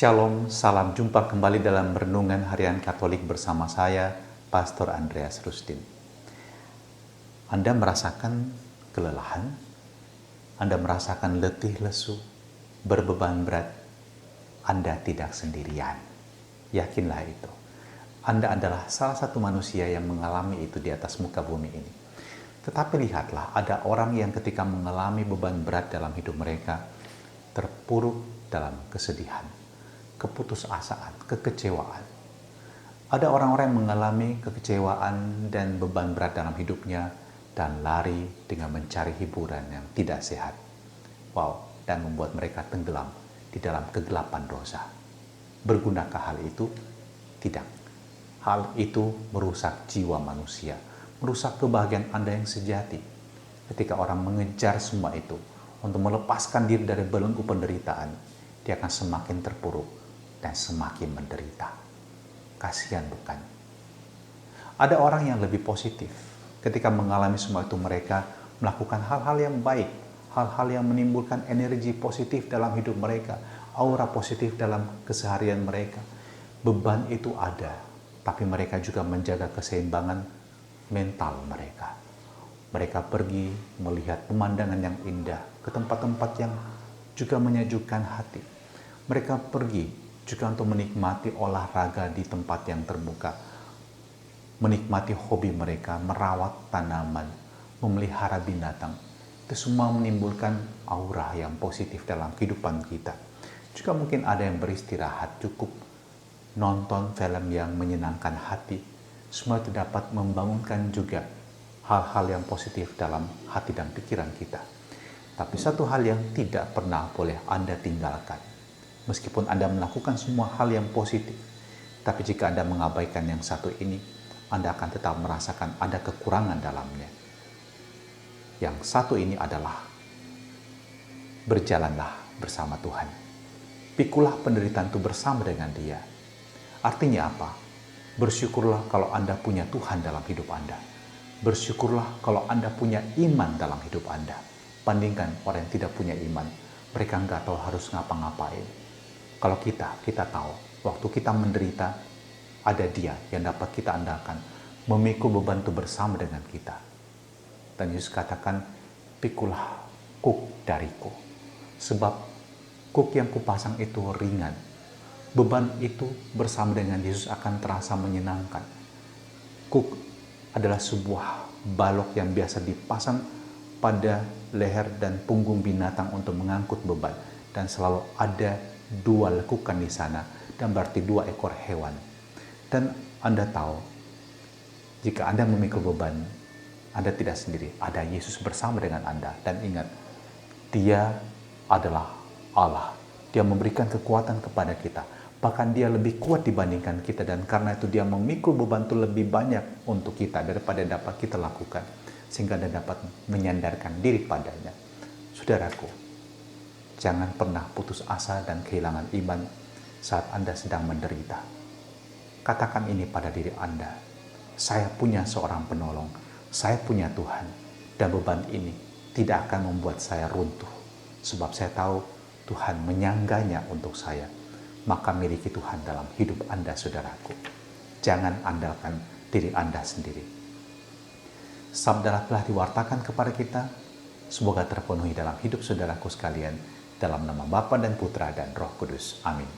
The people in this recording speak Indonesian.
Shalom, salam jumpa kembali dalam Renungan Harian Katolik bersama saya, Pastor Andreas Rustin. Anda merasakan kelelahan? Anda merasakan letih lesu, berbeban berat? Anda tidak sendirian. Yakinlah itu. Anda adalah salah satu manusia yang mengalami itu di atas muka bumi ini. Tetapi lihatlah, ada orang yang ketika mengalami beban berat dalam hidup mereka, terpuruk dalam kesedihan, keputusasaan, kekecewaan. Ada orang-orang yang mengalami kekecewaan dan beban berat dalam hidupnya dan lari dengan mencari hiburan yang tidak sehat. Dan membuat mereka tenggelam di dalam kegelapan dosa. Bergunakah hal itu? Tidak. Hal itu merusak jiwa manusia, merusak kebahagiaan Anda yang sejati. Ketika orang mengejar semua itu untuk melepaskan diri dari belenggu penderitaan, dia akan semakin terpuruk dan semakin menderita. Kasihan bukan? Ada orang yang lebih positif. Ketika mengalami semua itu, mereka melakukan hal-hal yang baik, hal-hal yang menimbulkan energi positif dalam hidup mereka, aura positif dalam keseharian mereka. Beban itu ada, tapi mereka juga menjaga keseimbangan mental mereka. Mereka pergi melihat pemandangan yang indah, ke tempat-tempat yang juga menyejukkan hati. Mereka pergi juga untuk menikmati olahraga di tempat yang terbuka, menikmati hobi mereka, merawat tanaman, memelihara binatang. Itu semua menimbulkan aura yang positif dalam kehidupan kita. Juga mungkin ada yang beristirahat, cukup nonton film yang menyenangkan hati. Semua itu dapat membangunkan juga hal-hal yang positif dalam hati dan pikiran kita. Tapi satu hal yang tidak pernah boleh Anda tinggalkan. Meskipun Anda melakukan semua hal yang positif, tapi jika Anda mengabaikan yang satu ini, Anda akan tetap merasakan ada kekurangan dalamnya. Yang satu ini adalah berjalanlah bersama Tuhan. Pikulah penderitaan itu bersama dengan Dia. Artinya apa? Bersyukurlah kalau Anda punya Tuhan dalam hidup Anda. Bersyukurlah kalau Anda punya iman dalam hidup Anda. Bandingkan orang yang tidak punya iman. Mereka nggak tahu harus ngapa-ngapain. Kalau kita tahu, waktu kita menderita, ada Dia yang dapat kita andalkan, memikul beban itu bersama dengan kita. Dan Yesus katakan, pikulah kuk dariku. Sebab kuk yang kupasang itu ringan. Beban itu bersama dengan Yesus akan terasa menyenangkan. Kuk adalah sebuah balok yang biasa dipasang pada leher dan punggung binatang untuk mengangkut beban. Dan selalu ada dua lekukan di sana, dan berarti dua ekor hewan. Dan Anda tahu, jika Anda memikul beban, Anda tidak sendiri. Ada Yesus bersama dengan Anda. Dan ingat, Dia adalah Allah. Dia memberikan kekuatan kepada kita. Bahkan Dia lebih kuat dibandingkan kita, dan karena itu Dia memikul beban itu lebih banyak untuk kita daripada dapat kita lakukan, sehingga Anda dapat menyandarkan diri padanya. Saudaraku, jangan pernah putus asa dan kehilangan iman saat Anda sedang menderita. Katakan ini pada diri Anda, saya punya seorang penolong, saya punya Tuhan, dan beban ini tidak akan membuat saya runtuh, sebab saya tahu Tuhan menyangganya untuk saya. Maka miliki Tuhan dalam hidup Anda, saudaraku. Jangan andalkan diri Anda sendiri. Sabda telah diwartakan kepada kita, semoga terpenuhi dalam hidup saudaraku sekalian, dalam nama Bapa dan Putra dan Roh Kudus. Amin.